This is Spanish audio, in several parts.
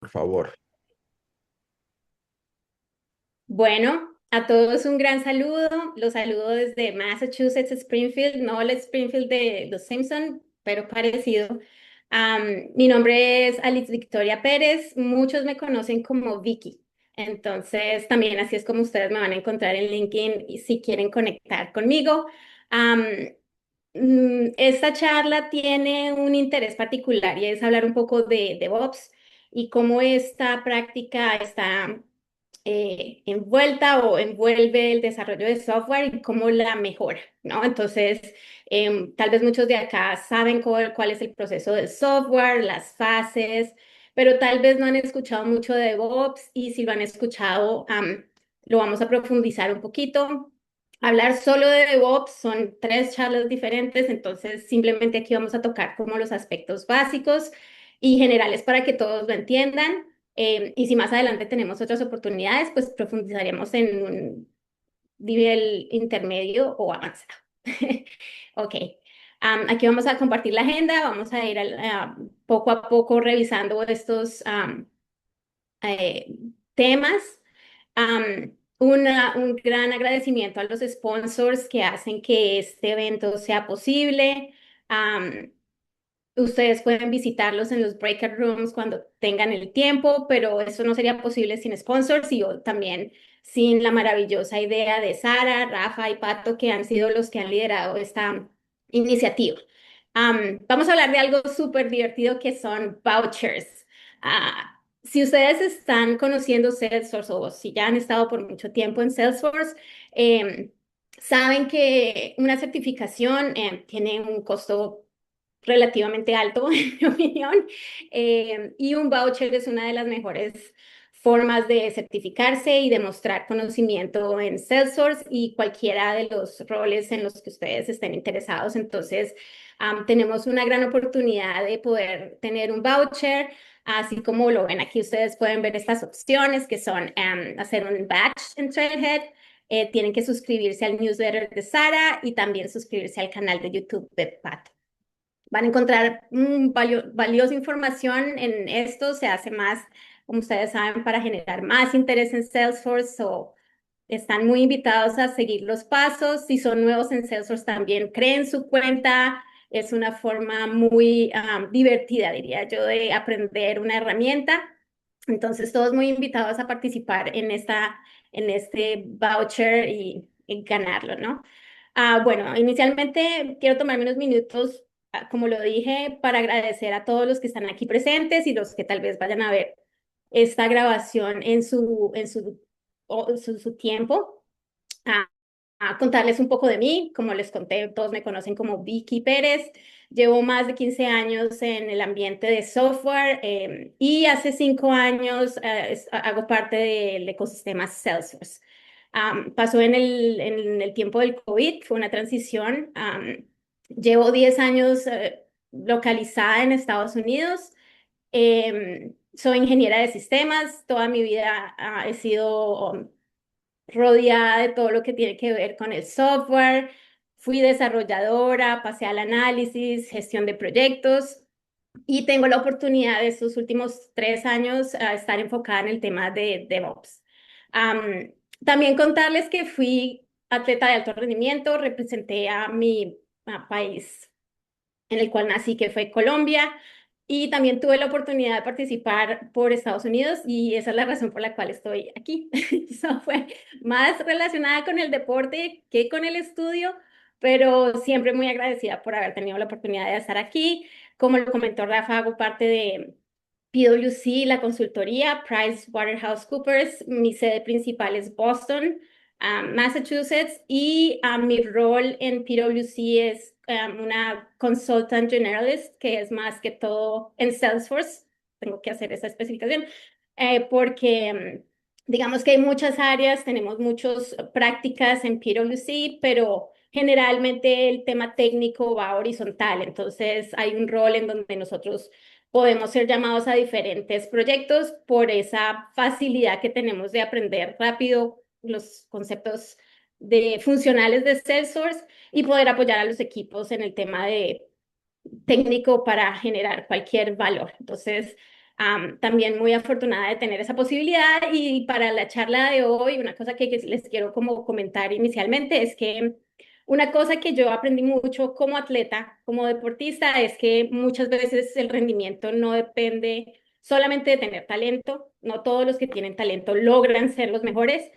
por favor. Bueno, a todos un gran saludo. Los saludo desde Massachusetts, Springfield, no el Springfield de Los Simpson, pero parecido. Mi nombre es Alice Victoria Pérez. Muchos me conocen como Vicky. Entonces, también así es como ustedes me van a encontrar en LinkedIn y si quieren conectar conmigo. Am, Esta charla tiene un interés particular y es hablar un poco de DevOps y cómo esta práctica está envuelta o envuelve el desarrollo de software y cómo la mejora, ¿no? Entonces, tal vez muchos de acá saben cuál es el proceso del software, las fases, pero tal vez no han escuchado mucho de DevOps y si lo han escuchado, lo vamos a profundizar un poquito. Hablar solo de DevOps son tres charlas diferentes, entonces simplemente aquí vamos a tocar como los aspectos básicos y generales para que todos lo entiendan. Y si más adelante tenemos otras oportunidades, pues profundizaremos en un nivel intermedio o avanzado. Ok. Aquí vamos a compartir la agenda, vamos a ir poco a poco revisando estos eh, temas. Un gran agradecimiento a los sponsors que hacen que este evento sea posible. Am, Ustedes pueden visitarlos en los breakout rooms cuando tengan el tiempo, pero eso no sería posible sin sponsors y también sin la maravillosa idea de Sara, Rafa y Pato, que han sido los que han liderado esta iniciativa. Vamos a hablar de algo súper divertido que son vouchers. Si ustedes están conociendo Salesforce o si ya han estado por mucho tiempo en Salesforce, em, saben que una certificación tiene un costo relativamente alto, en mi opinión, y un voucher es una de las mejores formas de certificarse y demostrar conocimiento en Salesforce y cualquiera de los roles en los que ustedes estén interesados. Entonces, tenemos una gran oportunidad de poder tener un voucher. Así como lo ven aquí, ustedes pueden ver estas opciones que son hacer un batch en Trailhead, tienen que suscribirse al newsletter de Sara y también suscribirse al canal de YouTube de Pat. Van a encontrar valiosa información en esto, se hace más, como ustedes saben, para generar más interés en Salesforce o están muy invitados a seguir los pasos. Si son nuevos en Salesforce, también creen su cuenta. Es una forma muy divertida, diría yo, de aprender una herramienta. Entonces, todos muy invitados a participar en este voucher y ganarlo, ¿no? Bueno, inicialmente quiero tomarme unos minutos, como lo dije, para agradecer a todos los que están aquí presentes y los que tal vez vayan a ver esta grabación en su tiempo. A, a contarles un poco de mí. Como les conté, todos me conocen como Vicky Pérez. Llevo más de 15 años en el ambiente de software y hace 5 años hago parte del ecosistema Salesforce. Pasó en el tiempo del COVID, fue una transición. Llevo 10 años localizada en Estados Unidos. Soy ingeniera de sistemas, toda mi vida he sido rodeada de todo lo que tiene que ver con el software. Fui desarrolladora, pasé al análisis, gestión de proyectos y tengo la oportunidad de estos últimos 3 años a estar enfocada en el tema de DevOps. Am, También contarles que fui atleta de alto rendimiento, representé a mi país en el cual nací, que fue Colombia, y también tuve la oportunidad de participar por Estados Unidos y esa es la razón por la cual estoy aquí. Eso fue más relacionada con el deporte que con el estudio, pero siempre muy agradecida por haber tenido la oportunidad de estar aquí. Como lo comentó Rafa, hago parte de PwC, la consultoría, PricewaterhouseCoopers. Mi sede principal es Boston, Massachusetts, y mi rol en PwC es una consultant generalist, que es más que todo en Salesforce. Tengo que hacer esa especificación, porque digamos que hay muchas áreas, tenemos muchas prácticas en PwC, pero generalmente el tema técnico va horizontal, entonces hay un rol en donde nosotros podemos ser llamados a diferentes proyectos por esa facilidad que tenemos de aprender rápido los conceptos funcionales de Salesforce y poder apoyar a los equipos en el tema de técnico para generar cualquier valor. Entonces, También muy afortunada de tener esa posibilidad y para la charla de hoy, una cosa que les quiero como comentar inicialmente es que una cosa que yo aprendí mucho como atleta, como deportista, es que muchas veces el rendimiento no depende solamente de tener talento, no todos los que tienen talento logran ser los mejores.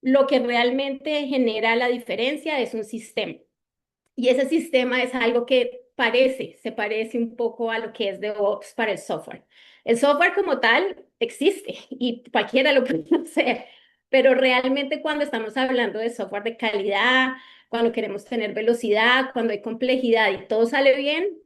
Lo que realmente genera la diferencia es un sistema. Y ese sistema es algo que se parece un poco a lo que es DevOps para el software. El software como tal existe y cualquiera lo puede hacer, pero realmente cuando estamos hablando de software de calidad, cuando queremos tener velocidad, cuando hay complejidad y todo sale bien,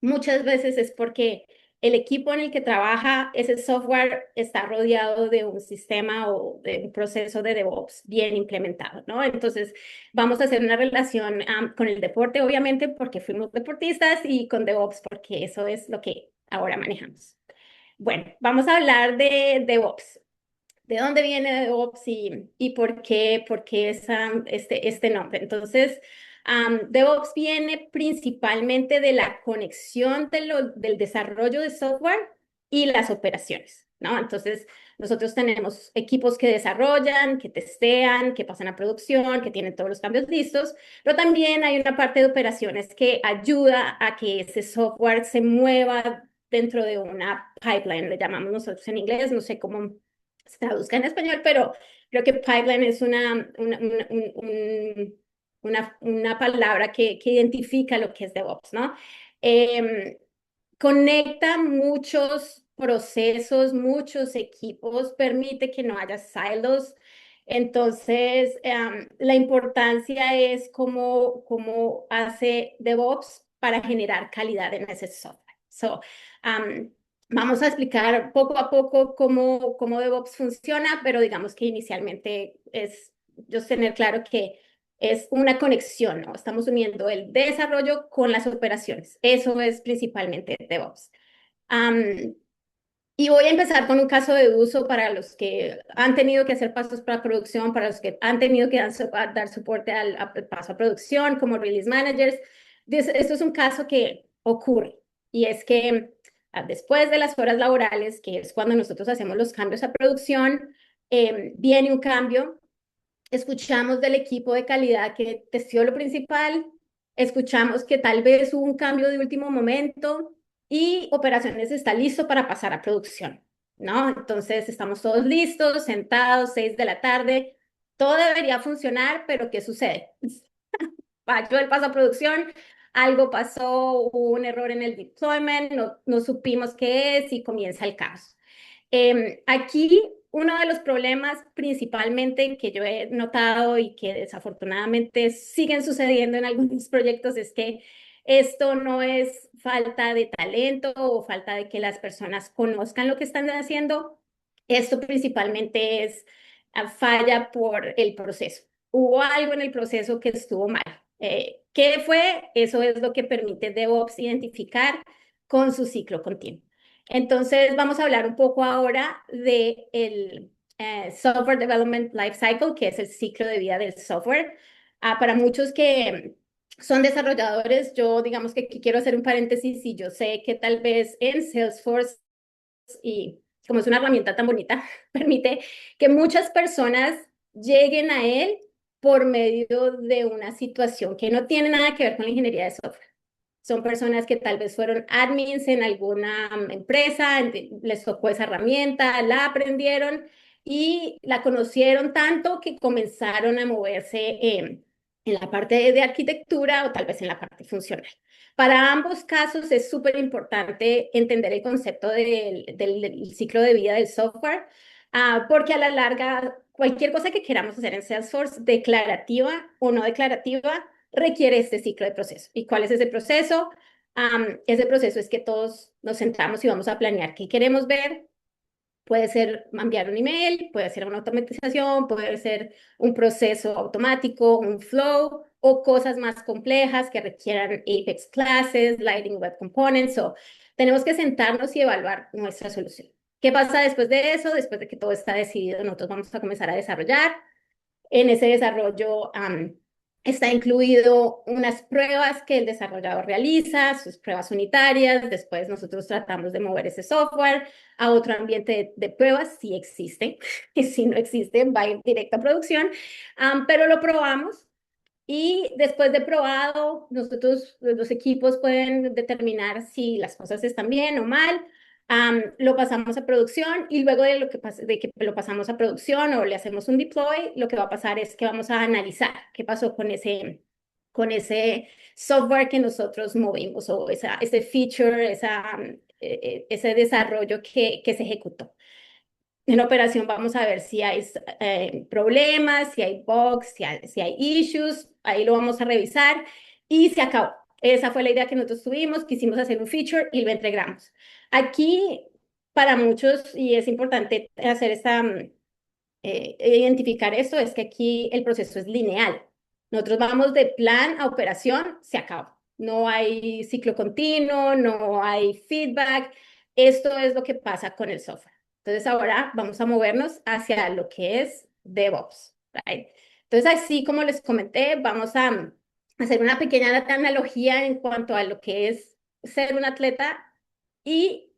muchas veces es porque el equipo en el que trabaja ese software está rodeado de un sistema o de un proceso de DevOps bien implementado, ¿no? Entonces, vamos a hacer una relación con el deporte, obviamente, porque fuimos deportistas, y con DevOps, porque eso es lo que ahora manejamos. Bueno, vamos a hablar de DevOps. ¿De dónde viene DevOps y por qué este nombre? Entonces, DevOps viene principalmente de la conexión del desarrollo de software y las operaciones, ¿no? Entonces, nosotros tenemos equipos que desarrollan, que testean, que pasan a producción, que tienen todos los cambios listos, pero también hay una parte de operaciones que ayuda a que ese software se mueva dentro de una pipeline, le llamamos nosotros en inglés, no sé cómo se traduzca en español, pero creo que pipeline es una palabra que identifica lo que es DevOps, ¿no? Em, Conecta muchos procesos, muchos equipos, permite que no haya silos. Entonces, la importancia es cómo hace DevOps para generar calidad en ese software. So, um, vamos a explicar poco a poco cómo DevOps funciona, pero digamos que inicialmente es yo tener claro que es una conexión, ¿no? Estamos uniendo el desarrollo con las operaciones. Eso es principalmente DevOps. Um, y voy a empezar con un caso de uso para los que han tenido que hacer pasos para producción, para los que han tenido que dar soporte al paso a producción como release managers. Esto es un caso que ocurre y es que después de las horas laborales, que es cuando nosotros hacemos los cambios a producción, viene un cambio. Escuchamos del equipo de calidad que testió lo principal, escuchamos que tal vez hubo un cambio de último momento y operaciones está listo para pasar a producción, ¿no? Entonces estamos todos listos, sentados, 6 de la tarde, todo debería funcionar, pero ¿qué sucede? Falló el paso a producción, algo pasó, hubo un error en el deployment, no supimos qué es y comienza el caos. Aquí uno de los problemas principalmente que yo he notado y que desafortunadamente siguen sucediendo en algunos proyectos es que esto no es falta de talento o falta de que las personas conozcan lo que están haciendo. Esto principalmente es falla por el proceso. Hubo algo en el proceso que estuvo mal. ¿Qué fue? Eso es lo que permite DevOps identificar con su ciclo continuo. Entonces, vamos a hablar un poco ahora de el Software Development Life Cycle, que es el ciclo de vida del software. Para muchos que son desarrolladores, yo digamos que aquí quiero hacer un paréntesis y yo sé que tal vez en Salesforce, y como es una herramienta tan bonita, permite que muchas personas lleguen a él por medio de una situación que no tiene nada que ver con la ingeniería de software. Son personas que tal vez fueron admins en alguna empresa, les tocó esa herramienta, la aprendieron y la conocieron tanto que comenzaron a moverse en la parte de arquitectura o tal vez en la parte funcional. Para ambos casos es súper importante entender el concepto del ciclo de vida del software, porque a la larga, cualquier cosa que queramos hacer en Salesforce, declarativa o no declarativa, requiere este ciclo de proceso. ¿Y cuál es ese proceso? Ese proceso es que todos nos sentamos y vamos a planear qué queremos ver. Puede ser enviar un email, puede ser una automatización, puede ser un proceso automático, un flow o cosas más complejas que requieran Apex Classes, Lightning Web Components. Tenemos que sentarnos y evaluar nuestra solución. ¿Qué pasa después de eso? Después de que todo está decidido, nosotros vamos a comenzar a desarrollar. En ese desarrollo Está incluido unas pruebas que el desarrollador realiza, sus pruebas unitarias. Después nosotros tratamos de mover ese software a otro ambiente de pruebas, si existe. Y si no existe, va a ir directo a producción. Pero lo probamos y después de probado, nosotros, los equipos pueden determinar si las cosas están bien o mal. Lo pasamos a producción y luego de que lo pasamos a producción o le hacemos un deploy, lo que va a pasar es que vamos a analizar qué pasó con ese software que nosotros movimos o ese feature, ese desarrollo que se ejecutó. En operación vamos a ver si hay problemas, si hay bugs, si hay issues, ahí lo vamos a revisar y se acabó. Esa fue la idea que nosotros tuvimos, quisimos hacer un feature y lo entregamos. Aquí, para muchos, y es importante hacer identificar esto, es que aquí el proceso es lineal. Nosotros vamos de plan a operación, se acabó. No hay ciclo continuo, no hay feedback. Esto es lo que pasa con el software. Entonces ahora vamos a movernos hacia lo que es DevOps, right? Entonces así como les comenté, vamos a hacer una pequeña analogía en cuanto a lo que es ser un atleta y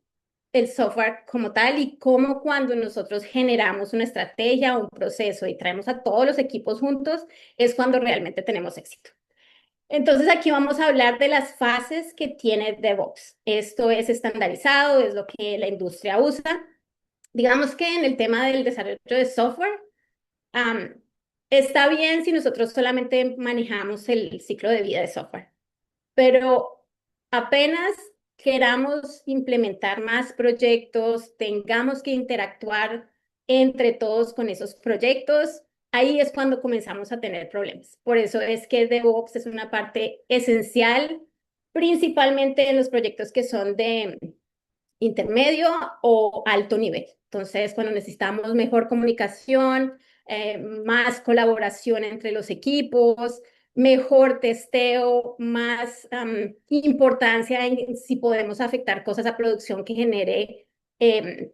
el software como tal y cómo cuando nosotros generamos una estrategia o un proceso y traemos a todos los equipos juntos es cuando realmente tenemos éxito. Entonces aquí vamos a hablar de las fases que tiene DevOps. Esto es estandarizado, es lo que la industria usa. Digamos que en el tema del desarrollo de software, um, está bien si nosotros solamente manejamos el ciclo de vida de software, pero apenas queramos implementar más proyectos, tengamos que interactuar entre todos con esos proyectos, ahí es cuando comenzamos a tener problemas. Por eso es que DevOps es una parte esencial, principalmente en los proyectos que son de intermedio o alto nivel. Entonces, cuando necesitamos mejor comunicación, más colaboración entre los equipos, mejor testeo, más importancia en si podemos afectar cosas a producción que genere, eh,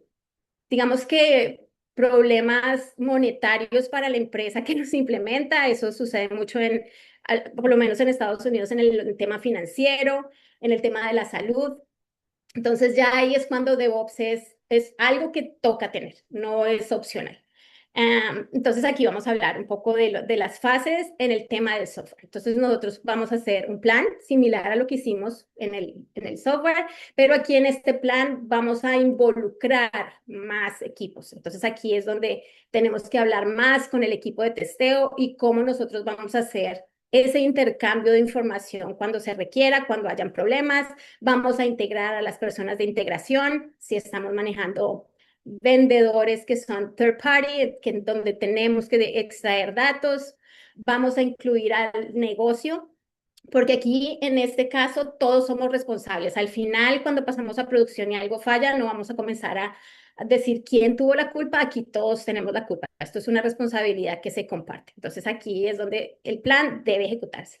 digamos que problemas monetarios para la empresa que nos implementa. Eso sucede mucho por lo menos en Estados Unidos, en el tema financiero, en el tema de la salud. Entonces ya ahí es cuando DevOps es algo que toca tener, no es opcional. Entonces aquí vamos a hablar un poco de las fases en el tema del software. Entonces nosotros vamos a hacer un plan similar a lo que hicimos en el software, pero aquí en este plan vamos a involucrar más equipos. Entonces aquí es donde tenemos que hablar más con el equipo de testeo y cómo nosotros vamos a hacer ese intercambio de información cuando se requiera, cuando hayan problemas. Vamos a integrar a las personas de integración, si estamos manejando vendedores que son third party, donde tenemos que extraer datos. Vamos a incluir al negocio, porque aquí en este caso todos somos responsables. Al final, cuando pasamos a producción y algo falla, no vamos a comenzar a decir quién tuvo la culpa, aquí todos tenemos la culpa. Esto es una responsabilidad que se comparte. Entonces aquí es donde el plan debe ejecutarse.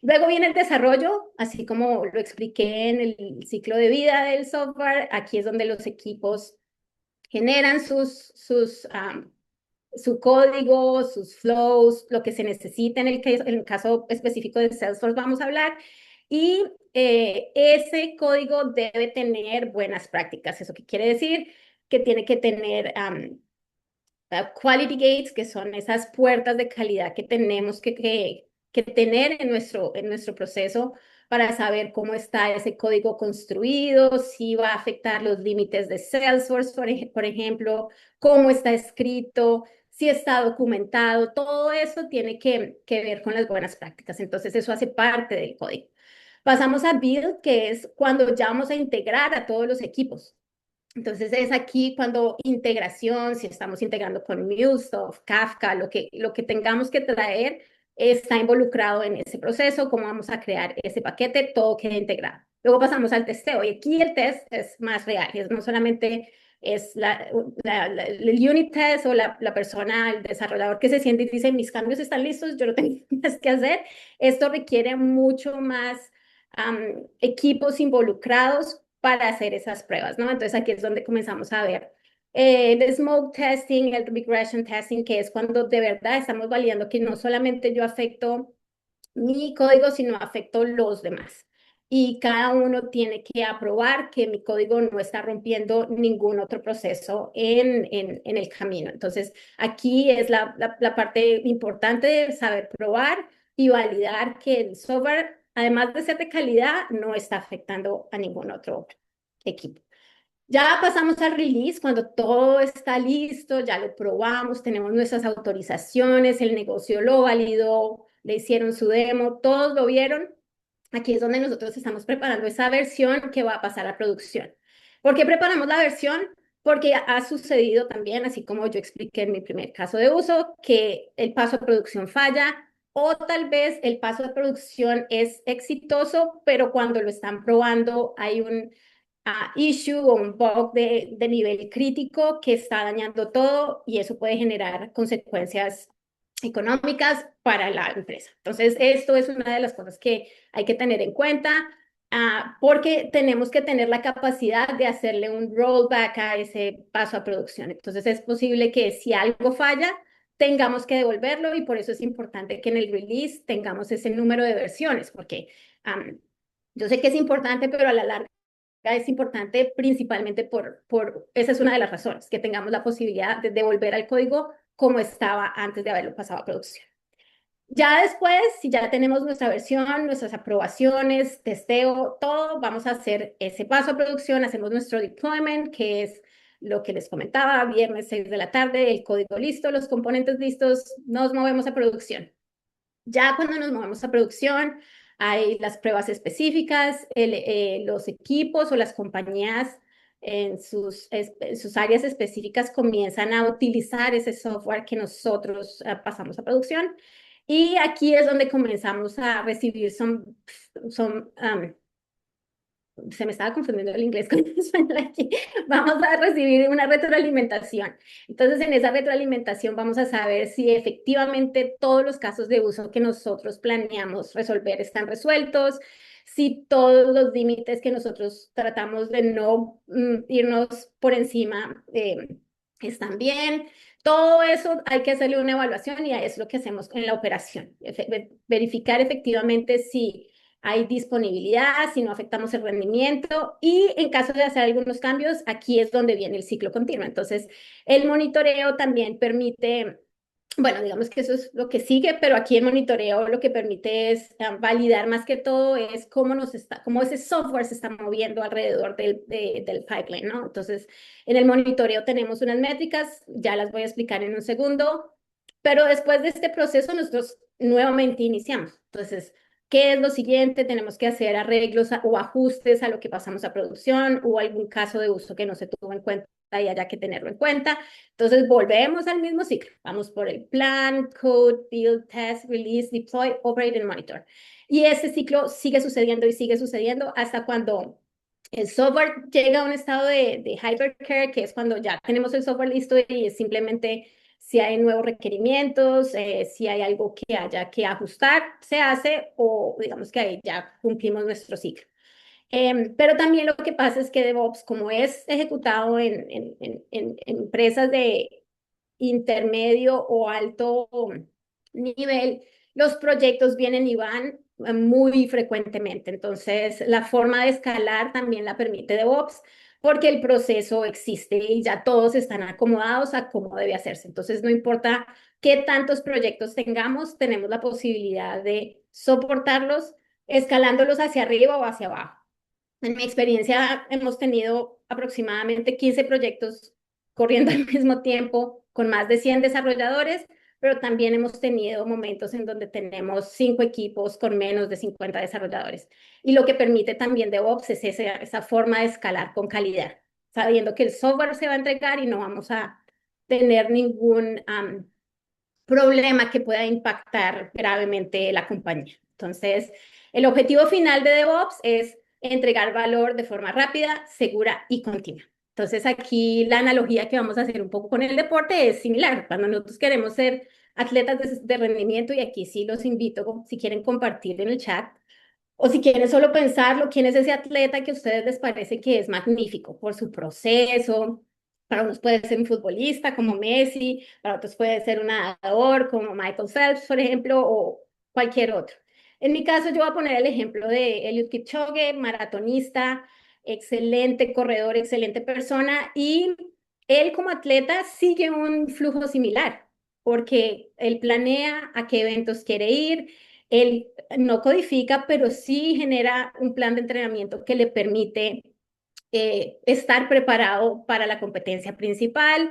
Luego viene el desarrollo, así como lo expliqué en el ciclo de vida del software. Aquí es donde los equipos generan su código, sus flows, lo que se necesita en el caso específico de Salesforce vamos a hablar. Y ese código debe tener buenas prácticas. ¿Eso qué quiere decir? Que tiene que tener quality gates, que son esas puertas de calidad que tenemos que tener en nuestro proceso para saber cómo está ese código construido, si va a afectar los límites de Salesforce, por ejemplo, cómo está escrito, si está documentado. Todo eso tiene que ver con las buenas prácticas. Entonces, eso hace parte del código. Pasamos a build, que es cuando ya vamos a integrar a todos los equipos. Entonces es aquí cuando integración, si estamos integrando con MuleSoft, Kafka, lo que tengamos que traer está involucrado en ese proceso, cómo vamos a crear ese paquete, todo queda integrado. Luego pasamos al testeo y aquí el test es más real, es no solamente es el unit test o la persona, el desarrollador que se siente y dice, mis cambios están listos, yo no tengo más que hacer. Esto requiere mucho más equipos involucrados para hacer esas pruebas, ¿no? Entonces aquí es donde comenzamos a ver el smoke testing, el regression testing, que es cuando de verdad estamos validando que no solamente yo afecto mi código, sino afecto los demás. Y cada uno tiene que aprobar que mi código no está rompiendo ningún otro proceso en el camino. Entonces, aquí es la parte importante de saber probar y validar que el software, además de ser de calidad, no está afectando a ningún otro equipo. Ya pasamos al release, cuando todo está listo, ya lo probamos, tenemos nuestras autorizaciones, el negocio lo validó, le hicieron su demo, todos lo vieron. Aquí es donde nosotros estamos preparando esa versión que va a pasar a producción. ¿Por qué preparamos la versión? Porque ha sucedido también, así como yo expliqué en mi primer caso de uso, que el paso a producción falla o tal vez el paso de producción es exitoso, pero cuando lo están probando hay un issue o un bug de nivel crítico que está dañando todo y eso puede generar consecuencias económicas para la empresa. Entonces, esto es una de las cosas que hay que tener en cuenta porque tenemos que tener la capacidad de hacerle un rollback a ese paso a producción. Entonces, es posible que si algo falla, tengamos que devolverlo y por eso es importante que en el release tengamos ese número de versiones, porque yo sé que es importante, pero a la larga es importante principalmente esa es una de las razones, que tengamos la posibilidad de devolver al código como estaba antes de haberlo pasado a producción. Ya después, si ya tenemos nuestra versión, nuestras aprobaciones, testeo, todo, vamos a hacer ese paso a producción, hacemos nuestro deployment, que es lo que les comentaba, viernes 6 de la tarde, el código listo, los componentes listos, nos movemos a producción. Ya cuando nos movemos a producción, hay las pruebas específicas, los equipos o las compañías en sus áreas específicas comienzan a utilizar ese software que nosotros pasamos a producción. Y aquí es donde comenzamos a recibir se me estaba confundiendo el inglés con el español aquí. Vamos a recibir una retroalimentación. Entonces, en esa retroalimentación vamos a saber si efectivamente todos los casos de uso que nosotros planeamos resolver están resueltos, si todos los límites que nosotros tratamos de no irnos por encima están bien. Todo eso hay que hacerle una evaluación y es lo que hacemos en la operación. Verificar efectivamente si hay disponibilidad, si no afectamos el rendimiento y en caso de hacer algunos cambios, aquí es donde viene el ciclo continuo. Entonces, el monitoreo también permite, bueno, digamos que eso es lo que sigue, pero aquí el monitoreo lo que permite es validar más que todo es cómo ese software se está moviendo alrededor del pipeline, ¿no? Entonces, en el monitoreo tenemos unas métricas, ya las voy a explicar en un segundo, pero después de este proceso nosotros nuevamente iniciamos. Entonces, ¿qué es lo siguiente? Tenemos que hacer arreglos o ajustes a lo que pasamos a producción o algún caso de uso que no se tuvo en cuenta y haya que tenerlo en cuenta. Entonces volvemos al mismo ciclo. Vamos por el plan, code, build, test, release, deploy, operate and monitor. Y ese ciclo sigue sucediendo y sigue sucediendo hasta cuando el software llega a un estado de hypercare, que es cuando ya tenemos el software listo y es simplemente si hay nuevos requerimientos, si hay algo que haya que ajustar, se hace o digamos que ahí ya cumplimos nuestro ciclo. Pero también lo que pasa es que DevOps, como es ejecutado en empresas de intermedio o alto nivel, los proyectos vienen y van muy frecuentemente. Entonces, la forma de escalar también la permite DevOps porque el proceso existe y ya todos están acomodados a cómo debe hacerse. Entonces, no importa qué tantos proyectos tengamos, tenemos la posibilidad de soportarlos escalándolos hacia arriba o hacia abajo. En mi experiencia hemos tenido aproximadamente 15 proyectos corriendo al mismo tiempo con más de 100 desarrolladores, pero también hemos tenido momentos en donde tenemos 5 equipos con menos de 50 desarrolladores. Y lo que permite también DevOps es esa forma de escalar con calidad, sabiendo que el software se va a entregar y no vamos a tener ningún problema que pueda impactar gravemente la compañía. Entonces, el objetivo final de DevOps es entregar valor de forma rápida, segura y continua. Entonces, aquí la analogía que vamos a hacer un poco con el deporte es similar. Cuando nosotros queremos ser atletas de rendimiento, y aquí sí los invito, si quieren compartir en el chat, o si quieren solo pensarlo, quién es ese atleta que a ustedes les parece que es magnífico por su proceso. Para unos puede ser un futbolista como Messi, para otros puede ser un nadador como Michael Phelps, por ejemplo, o cualquier otro. En mi caso, yo voy a poner el ejemplo de Eliud Kipchoge, maratonista, excelente corredor, excelente persona, y él como atleta sigue un flujo similar, porque él planea a qué eventos quiere ir, él no codifica, pero sí genera un plan de entrenamiento que le permite estar preparado para la competencia principal,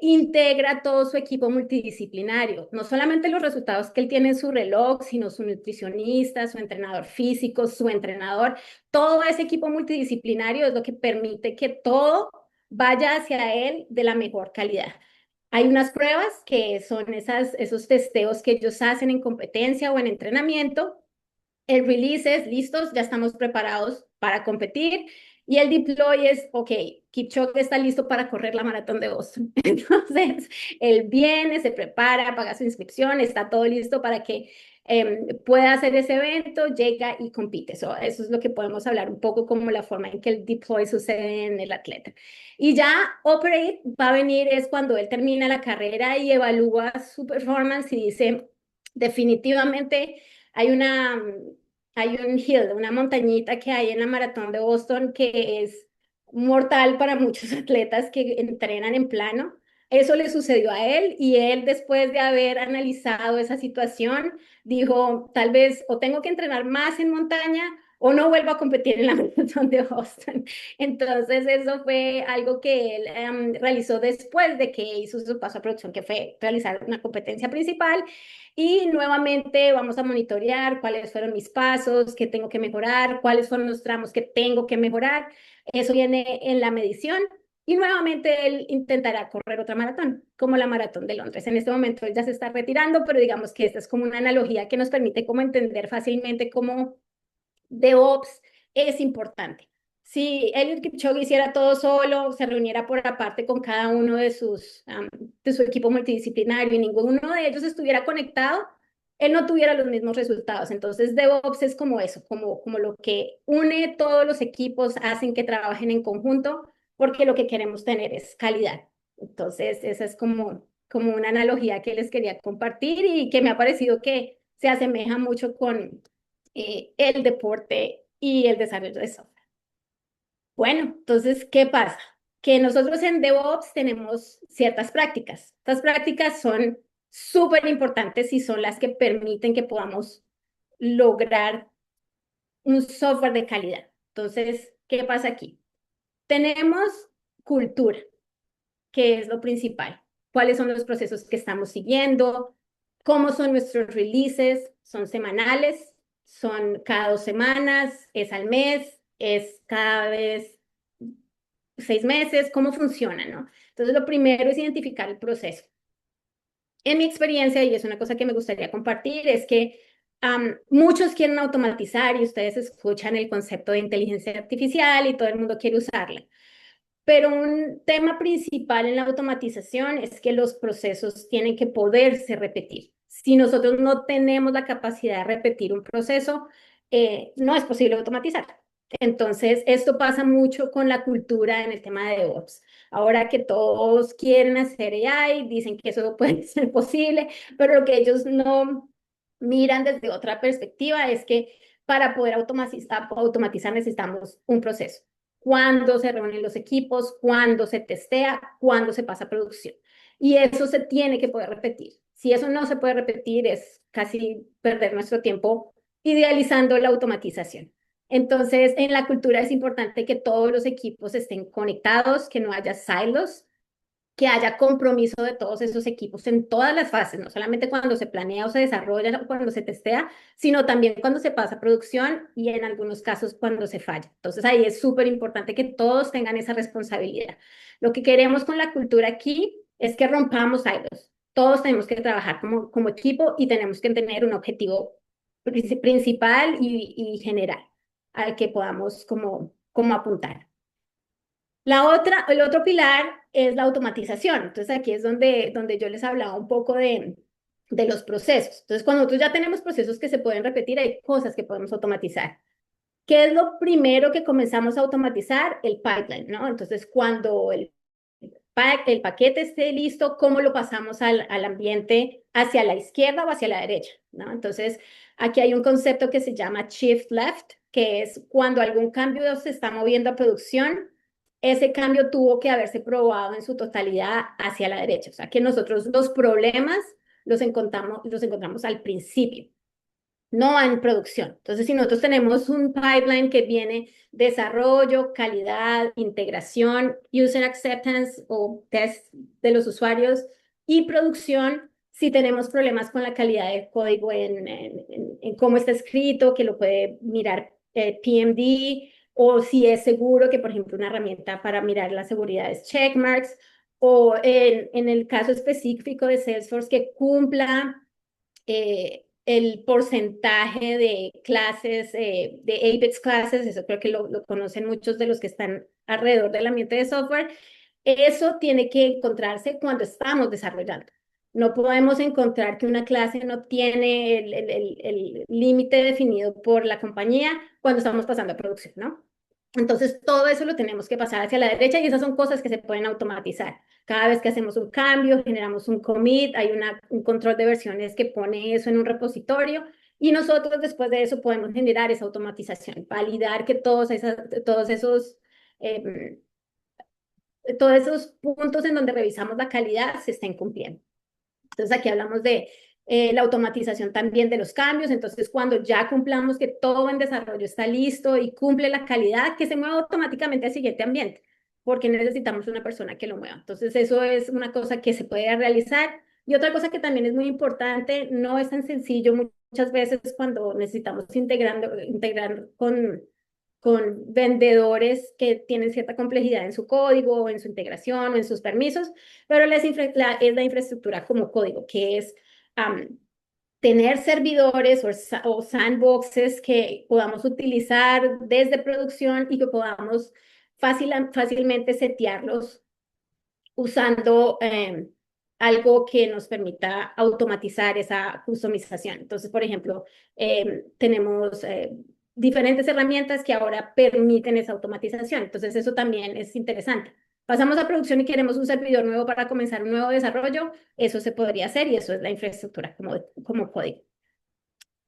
integra todo su equipo multidisciplinario, no solamente los resultados que él tiene en su reloj, sino su nutricionista, su entrenador físico, su entrenador, todo ese equipo multidisciplinario es lo que permite que todo vaya hacia él de la mejor calidad. Hay unas pruebas que son esos testeos que ellos hacen en competencia o en entrenamiento. El release es listos, ya estamos preparados para competir. Y el deploy es, ok, Kipchoge está listo para correr la maratón de Boston. Entonces, él viene, se prepara, paga su inscripción, está todo listo para que pueda hacer ese evento, llega y compite. Eso es lo que podemos hablar un poco como la forma en que el deploy sucede en el atleta. Y ya operate va a venir es cuando él termina la carrera y evalúa su performance y dice, definitivamente hay hay un hill, una montañita que hay en la maratón de Boston que es mortal para muchos atletas que entrenan en plano. Eso le sucedió a él y él después de haber analizado esa situación dijo, tal vez o tengo que entrenar más en montaña o no vuelvo a competir en la maratón de Boston. Entonces eso fue algo que él realizó después de que hizo su paso a producción, que fue realizar una competencia principal y nuevamente vamos a monitorear cuáles fueron mis pasos, qué tengo que mejorar, cuáles fueron los tramos que tengo que mejorar. Eso viene en la medición. Y nuevamente él intentará correr otra maratón, como la maratón de Londres. En este momento él ya se está retirando, pero digamos que esta es como una analogía que nos permite como entender fácilmente cómo DevOps es importante. Si Eliud Kipchoge hiciera todo solo, se reuniera por aparte con cada uno de su equipo multidisciplinario y ninguno de ellos estuviera conectado, él no tuviera los mismos resultados. Entonces, DevOps es como eso, como lo que une todos los equipos, hacen que trabajen en conjunto, porque lo que queremos tener es calidad. Entonces, esa es como una analogía que les quería compartir y que me ha parecido que se asemeja mucho con el deporte y el desarrollo de software. Bueno, entonces, ¿qué pasa? Que nosotros en DevOps tenemos ciertas prácticas. Estas prácticas son súper importantes y son las que permiten que podamos lograr un software de calidad. Entonces, ¿qué pasa aquí? Tenemos cultura, que es lo principal. ¿Cuáles son los procesos que estamos siguiendo? ¿Cómo son nuestros releases? ¿Son semanales? ¿Son cada 2 semanas? ¿Es al mes? ¿Es cada vez 6 meses? ¿Cómo funciona, no? Entonces, lo primero es identificar el proceso. En mi experiencia, y es una cosa que me gustaría compartir, es que muchos quieren automatizar y ustedes escuchan el concepto de inteligencia artificial y todo el mundo quiere usarla. Pero un tema principal en la automatización es que los procesos tienen que poderse repetir. Si nosotros no tenemos la capacidad de repetir un proceso, no es posible automatizar. Entonces, esto pasa mucho con la cultura en el tema de DevOps. Ahora que todos quieren hacer AI, dicen que eso puede ser posible, pero lo que ellos no miran desde otra perspectiva es que para poder automatizar necesitamos un proceso, cuándo se reúnen los equipos, cuándo se testea, cuándo se pasa a producción. Y eso se tiene que poder repetir. Si eso no se puede repetir, es casi perder nuestro tiempo idealizando la automatización. Entonces, en la cultura es importante que todos los equipos estén conectados, que no haya silos, que haya compromiso de todos esos equipos en todas las fases, no solamente cuando se planea o se desarrolla o cuando se testea, sino también cuando se pasa a producción y en algunos casos cuando se falla. Entonces ahí es súper importante que todos tengan esa responsabilidad. Lo que queremos con la cultura aquí es que rompamos silos. Todos tenemos que trabajar como equipo y tenemos que tener un objetivo principal y general al que podamos como apuntar. El otro pilar es la automatización. Entonces aquí es donde yo les hablaba un poco de los procesos. Entonces cuando nosotros ya tenemos procesos que se pueden repetir, hay cosas que podemos automatizar. ¿Qué es lo primero que comenzamos a automatizar? El pipeline, ¿no? Entonces cuando el paquete esté listo, cómo lo pasamos al ambiente hacia la izquierda o hacia la derecha, ¿no? Entonces, aquí hay un concepto que se llama shift left, que es cuando algún cambio se está moviendo a producción, ese cambio tuvo que haberse probado en su totalidad hacia la derecha. O sea, que nosotros los problemas los encontramos al principio, no en producción. Entonces, si nosotros tenemos un pipeline que viene desarrollo, calidad, integración, user acceptance o test de los usuarios y producción, si tenemos problemas con la calidad del código en cómo está escrito, que lo puede mirar PMD, o si es seguro, que por ejemplo una herramienta para mirar la seguridad es Checkmarks, o en el caso específico de Salesforce que cumpla el porcentaje de clases, de APEX classes, eso creo que lo conocen muchos de los que están alrededor del ambiente de software, eso tiene que encontrarse cuando estamos desarrollando. No podemos encontrar que una clase no tiene el límite definido por la compañía cuando estamos pasando a producción, ¿no? Entonces, todo eso lo tenemos que pasar hacia la derecha y esas son cosas que se pueden automatizar. Cada vez que hacemos un cambio, generamos un commit, hay un control de versiones que pone eso en un repositorio y nosotros después de eso podemos generar esa automatización, validar que eh, todos esos puntos en donde revisamos la calidad se estén cumpliendo. Entonces aquí hablamos de la automatización también de los cambios. Entonces cuando ya cumplamos que todo en desarrollo está listo y cumple la calidad, que se mueva automáticamente al siguiente ambiente, porque necesitamos una persona que lo mueva. Entonces eso es una cosa que se puede realizar. Y otra cosa que también es muy importante, no es tan sencillo muchas veces cuando necesitamos integrar con vendedores que tienen cierta complejidad en su código, o en su integración, o en sus permisos, pero es la infraestructura como código, que es tener servidores o sandboxes que podamos utilizar desde producción y que podamos fácilmente setearlos usando algo que nos permita automatizar esa customización. Entonces, por ejemplo, tenemos diferentes herramientas que ahora permiten esa automatización. Entonces, eso también es interesante. Pasamos a producción y queremos un servidor nuevo para comenzar un nuevo desarrollo, eso se podría hacer y eso es la infraestructura como código.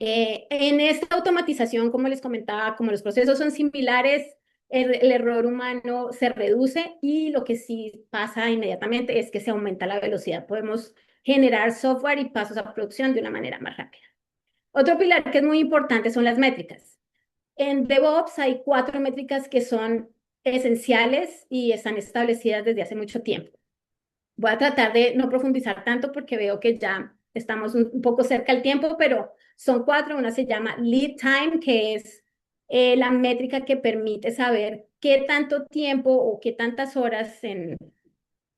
En esta automatización, como les comentaba, como los procesos son similares, el error humano se reduce y lo que sí pasa inmediatamente es que se aumenta la velocidad. Podemos generar software y pasos a producción de una manera más rápida. Otro pilar que es muy importante son las métricas. En DevOps hay 4 métricas que son esenciales y están establecidas desde hace mucho tiempo. Voy a tratar de no profundizar tanto porque veo que ya estamos un poco cerca del tiempo, pero son 4. Una se llama Lead Time, que es la métrica que permite saber qué tanto tiempo o qué tantas horas en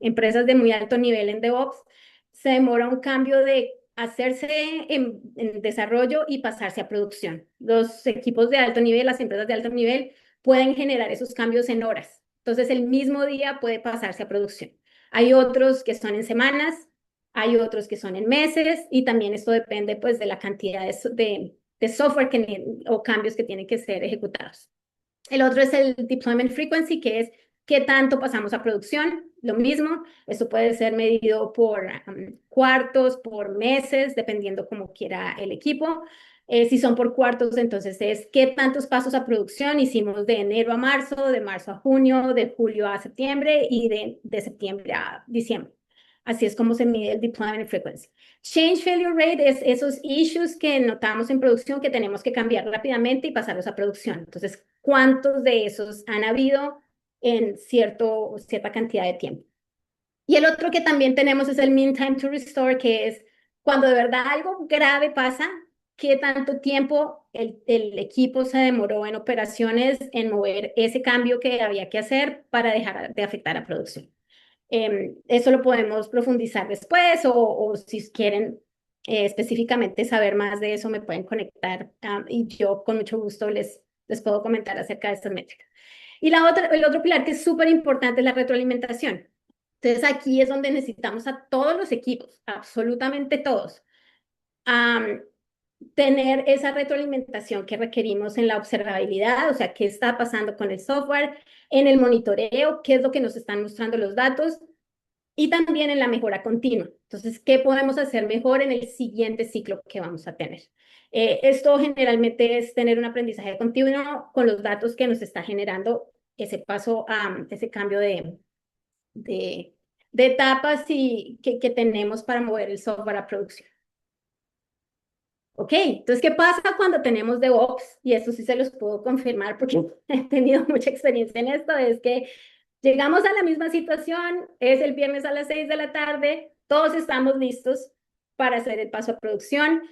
empresas de muy alto nivel en DevOps se demora un cambio de hacerse en desarrollo y pasarse a producción. Los equipos de alto nivel, las empresas de alto nivel, pueden generar esos cambios en horas. Entonces, el mismo día puede pasarse a producción. Hay otros que son en semanas, hay otros que son en meses y también esto depende pues de la cantidad de software o cambios que tienen que ser ejecutados. El otro es el deployment frequency, que es qué tanto pasamos a producción. Lo mismo, eso puede ser medido por cuartos, por meses, dependiendo cómo quiera el equipo. Si son por cuartos, entonces es qué tantos pasos a producción hicimos de enero a marzo, de marzo a junio, de julio a septiembre y de septiembre a diciembre. Así es como se mide el deployment frequency. Change failure rate es esos issues que notamos en producción que tenemos que cambiar rápidamente y pasarlos a producción. Entonces, ¿cuántos de esos han habido en cierta cantidad de tiempo? Y el otro que también tenemos es el mean time to restore, que es cuando de verdad algo grave pasa, qué tanto tiempo el equipo se demoró en operaciones en mover ese cambio que había que hacer para dejar de afectar a producción. Eso lo podemos profundizar después o si quieren específicamente saber más de eso me pueden conectar y yo con mucho gusto les puedo comentar acerca de estas métricas. Y el otro pilar que es súper importante es la retroalimentación. Entonces aquí es donde necesitamos a todos los equipos, absolutamente todos, tener esa retroalimentación que requerimos en la observabilidad, o sea, qué está pasando con el software, en el monitoreo, qué es lo que nos están mostrando los datos y también en la mejora continua. Entonces, ¿qué podemos hacer mejor en el siguiente ciclo que vamos a tener? Esto generalmente es tener un aprendizaje continuo con los datos que nos está generando ese paso, ese cambio de, de etapas que tenemos para mover el software a producción. Ok, entonces, ¿qué pasa cuando tenemos DevOps? Y esto sí se los puedo confirmar porque he tenido mucha experiencia en esto, es que llegamos a la misma situación, es el viernes a las 6 de la tarde, todos estamos listos para hacer el paso a producción.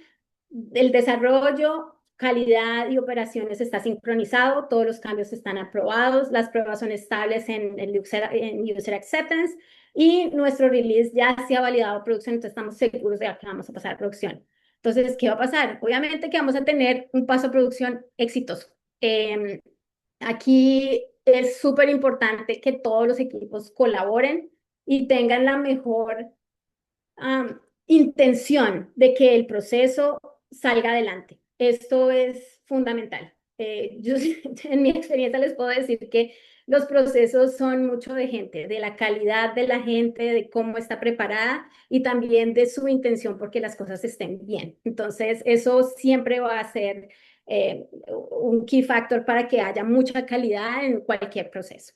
El desarrollo, calidad y operaciones está sincronizado, todos los cambios están aprobados, las pruebas son estables en user acceptance y nuestro release ya se ha validado a producción, entonces estamos seguros de que vamos a pasar a producción. Entonces, ¿qué va a pasar? Obviamente que vamos a tener un paso a producción exitoso. Eh, Aquí es súper importante que todos los equipos colaboren y tengan la mejor intención de que el proceso salga adelante. Esto es fundamental. Yo en mi experiencia les puedo decir que los procesos son mucho de gente, de la calidad de la gente, de cómo está preparada y también de su intención porque las cosas estén bien. Entonces, eso siempre va a ser un key factor para que haya mucha calidad en cualquier proceso.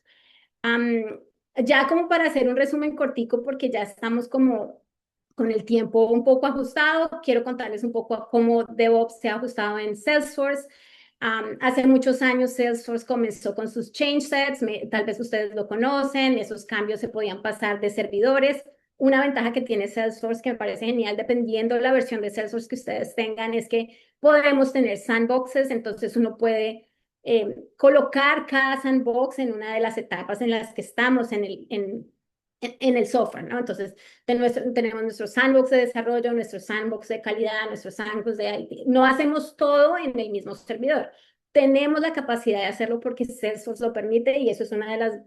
Am, ya como para hacer un resumen cortico, porque ya estamos como con el tiempo un poco ajustado, quiero contarles un poco cómo DevOps se ha ajustado en Salesforce. Hace muchos años Salesforce comenzó con sus change sets, tal vez ustedes lo conocen, esos cambios se podían pasar de servidores. Una ventaja que tiene Salesforce que me parece genial, dependiendo de la versión de Salesforce que ustedes tengan, es que podemos tener sandboxes, entonces uno puede colocar cada sandbox en una de las etapas en las que estamos en el software, ¿no? Entonces, tenemos nuestro sandbox de desarrollo, nuestro sandbox de calidad, nuestro sandbox de IT. No hacemos todo en el mismo servidor. Tenemos la capacidad de hacerlo porque Salesforce lo permite y eso es una de las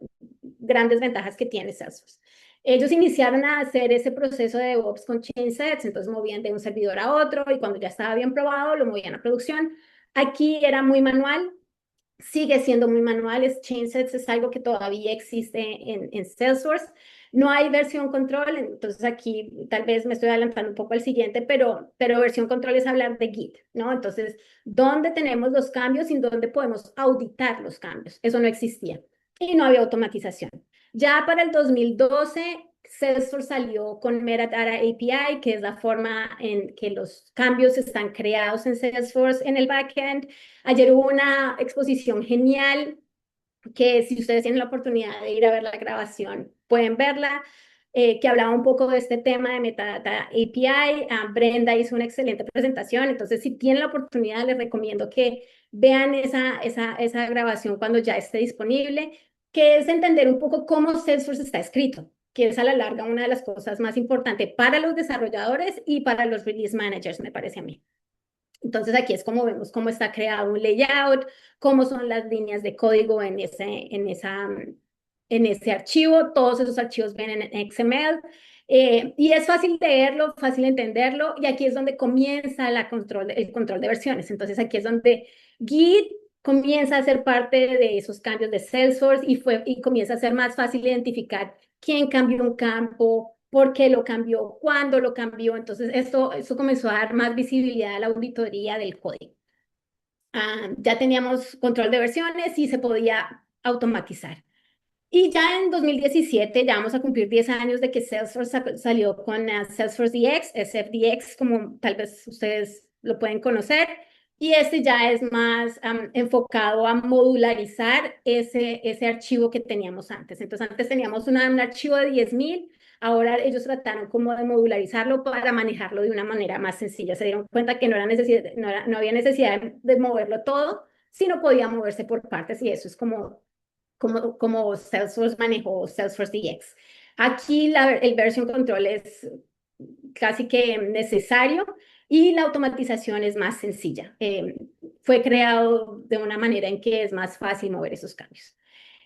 grandes ventajas que tiene Salesforce. Ellos iniciaron a hacer ese proceso de DevOps con change sets, entonces movían de un servidor a otro y cuando ya estaba bien probado lo movían a producción. Aquí era muy manual, sigue siendo muy manual. Chainsets es algo que todavía existe en Salesforce. No hay versión control, entonces aquí tal vez me estoy adelantando un poco al siguiente, pero versión control es hablar de Git, ¿no? Entonces, ¿dónde tenemos los cambios y dónde podemos auditar los cambios? Eso no existía y no había automatización. Ya para el 2012, Salesforce salió con Metadata API, que es la forma en que los cambios están creados en Salesforce en el backend. Ayer hubo una exposición genial que si ustedes tienen la oportunidad de ir a ver la grabación, pueden verla, que hablaba un poco de este tema de Metadata API. Brenda hizo una excelente presentación, entonces si tienen la oportunidad les recomiendo que vean esa grabación cuando ya esté disponible, que es entender un poco cómo Salesforce está escrito, que es a la larga una de las cosas más importantes para los desarrolladores y para los release managers, me parece a mí. Entonces aquí es como vemos cómo está creado un layout, cómo son las líneas de código en ese archivo. Todos esos archivos vienen en XML. Y es fácil leerlo, fácil entenderlo, y aquí es donde comienza el control de versiones. Entonces aquí es donde Git comienza a ser parte de esos cambios de Salesforce y comienza a ser más fácil identificar quién cambió un campo, por qué lo cambió, cuándo lo cambió. Entonces, esto comenzó a dar más visibilidad a la auditoría del código. Ya teníamos control de versiones y se podía automatizar. Y ya en 2017, ya vamos a cumplir 10 años de que Salesforce salió con Salesforce DX, SFDX, como tal vez ustedes lo pueden conocer. Y este ya es más enfocado a modularizar ese archivo que teníamos antes. Entonces, antes teníamos un archivo de 10,000, ahora ellos trataron como de modularizarlo para manejarlo de una manera más sencilla. Se dieron cuenta que no había necesidad de moverlo todo, sino podía moverse por partes y eso es como Salesforce manejó Salesforce DX. Aquí el version control es casi que necesario y la automatización es más sencilla. Fue creado de una manera en que es más fácil mover esos cambios.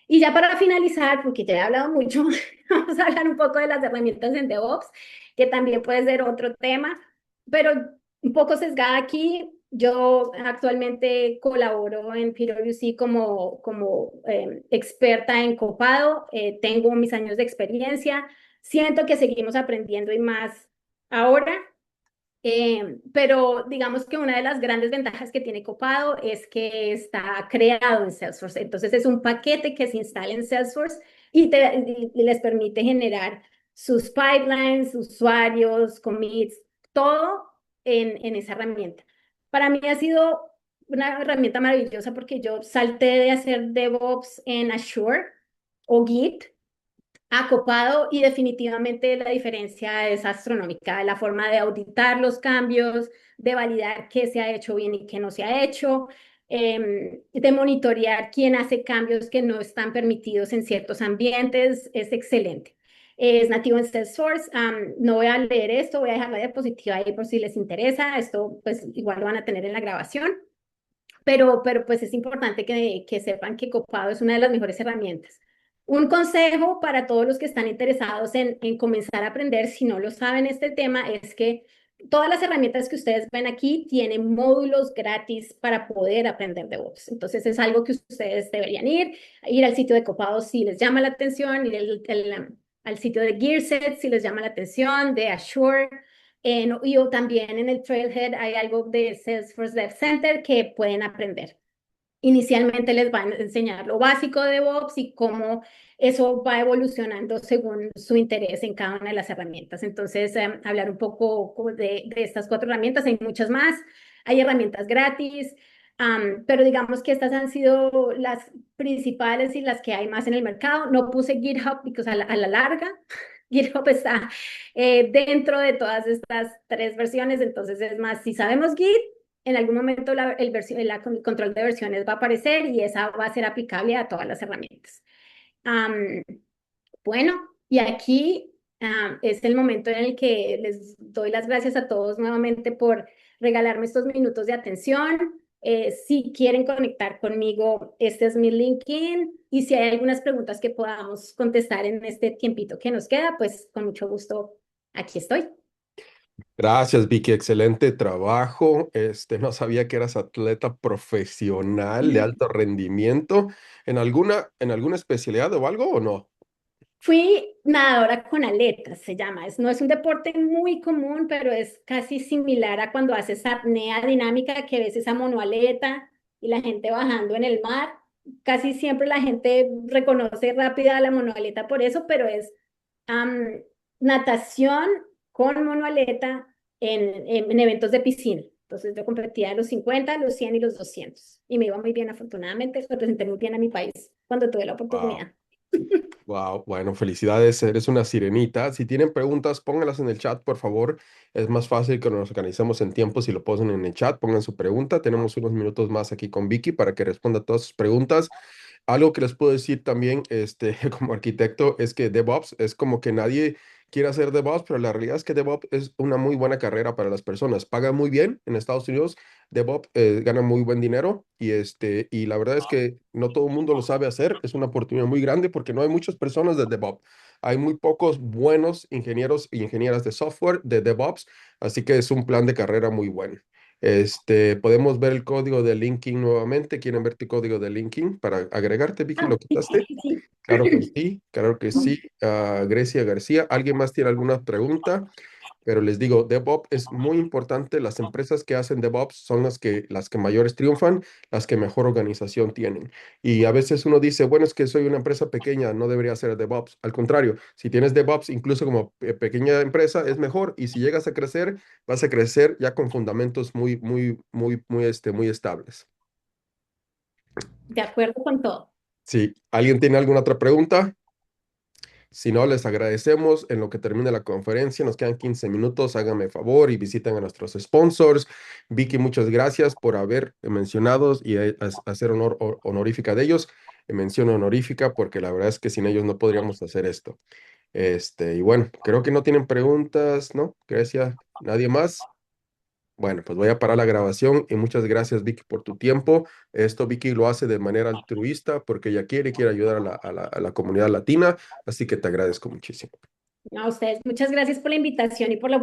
Y ya para finalizar, porque ya he hablado mucho, vamos a hablar un poco de las herramientas en DevOps, que también puede ser otro tema, pero un poco sesgada aquí. Yo actualmente colaboro en PwC como experta en Copado, tengo mis años de experiencia. Siento que seguimos aprendiendo y más ahora. Pero digamos que una de las grandes ventajas que tiene Copado es que está creado en Salesforce. Entonces es un paquete que se instala en Salesforce y les permite generar sus pipelines, usuarios, commits, todo en esa herramienta. Para mí ha sido una herramienta maravillosa porque yo salté de hacer DevOps en Azure o Git acopado y definitivamente la diferencia es astronómica. La forma de auditar los cambios, de validar qué se ha hecho bien y qué no se ha hecho, de monitorear quién hace cambios que no están permitidos en ciertos ambientes, es excelente. Es nativo en Salesforce. No voy a leer esto, voy a dejar la diapositiva ahí por si les interesa. Esto pues igual lo van a tener en la grabación. Pero pues es importante que sepan que Copado es una de las mejores herramientas. Un consejo para todos los que están interesados en comenzar a aprender, si no lo saben este tema, es que todas las herramientas que ustedes ven aquí tienen módulos gratis para poder aprender DevOps. Entonces es algo que ustedes deberían ir al sitio de Copado si les llama la atención, al sitio de Gearset si les llama la atención, de Azure. Y también en el Trailhead hay algo de Salesforce Dev Center que pueden aprender. Inicialmente les van a enseñar lo básico de DevOps y cómo eso va evolucionando según su interés en cada una de las herramientas. Entonces, hablar un poco de estas 4 herramientas, hay muchas más, hay herramientas gratis, pero digamos que estas han sido las principales y las que hay más en el mercado. No puse GitHub porque a la larga GitHub está dentro de todas estas 3 versiones, entonces es más, si sabemos Git, en algún momento el control de versiones va a aparecer y esa va a ser aplicable a todas las herramientas. Um, bueno, y aquí es el momento en el que les doy las gracias a todos nuevamente por regalarme estos minutos de atención. Si quieren conectar conmigo, este es mi LinkedIn y si hay algunas preguntas que podamos contestar en este tiempito que nos queda, pues con mucho gusto aquí estoy. Gracias, Vicky. Excelente trabajo. No sabía que eras atleta profesional de alto rendimiento. ¿En alguna especialidad o algo o no? Fui nadadora con aletas, se llama. No es un deporte muy común, pero es casi similar a cuando haces apnea dinámica, que ves esa monoaleta y la gente bajando en el mar. Casi siempre la gente reconoce rápida la monoaleta por eso, pero es am, natación con monoaleta en eventos de piscina. Entonces yo competía en los 50, los 100 y los 200 y me iba muy bien afortunadamente, representé muy bien a mi país cuando tuve la Wow. oportunidad. Wow. Bueno, felicidades. Eres una sirenita. Si tienen preguntas, pónganlas en el chat, por favor. Es más fácil que nos organicemos en tiempo si lo ponen en el chat. Pongan su pregunta. Tenemos unos minutos más aquí con Vicky para que responda a todas sus preguntas. Algo que les puedo decir también, como arquitecto, es que DevOps es como que nadie quiere hacer DevOps, pero la realidad es que DevOps es una muy buena carrera para las personas. Paga muy bien en Estados Unidos. DevOps gana muy buen dinero y la verdad es que no todo el mundo lo sabe hacer. Es una oportunidad muy grande porque no hay muchas personas de DevOps. Hay muy pocos buenos ingenieros y ingenieras de software de DevOps, así que es un plan de carrera muy bueno. Podemos ver el código de linking nuevamente. ¿Quieren ver tu código de linking para agregarte, Vicky? Ah, ¿Lo sí, quitaste? sí, sí. Claro que sí, claro que sí. Grecia García, ¿alguien más tiene alguna pregunta? Pero les digo, DevOps es muy importante. Las empresas que hacen DevOps son las que mayores triunfan, las que mejor organización tienen. Y a veces uno dice, bueno, es que soy una empresa pequeña, no debería hacer DevOps. Al contrario, si tienes DevOps, incluso como pequeña empresa, es mejor. Y si llegas a crecer, vas a crecer ya con fundamentos muy, muy, muy, muy, muy estables. De acuerdo con todo. Si alguien tiene alguna otra pregunta. Si no, les agradecemos en lo que termine la conferencia. Nos quedan 15 minutos. Háganme favor y visiten a nuestros sponsors. Vicky, muchas gracias por haber mencionado y hacer honorífica de ellos. Mención honorífica porque la verdad es que sin ellos no podríamos hacer esto. Y bueno, creo que no tienen preguntas, ¿no? Gracias. ¿Nadie más? Bueno, pues voy a parar la grabación y muchas gracias, Vicky, por tu tiempo. Esto Vicky lo hace de manera altruista porque ella quiere ayudar a la comunidad latina, así que te agradezco muchísimo. A ustedes, muchas gracias por la invitación y por la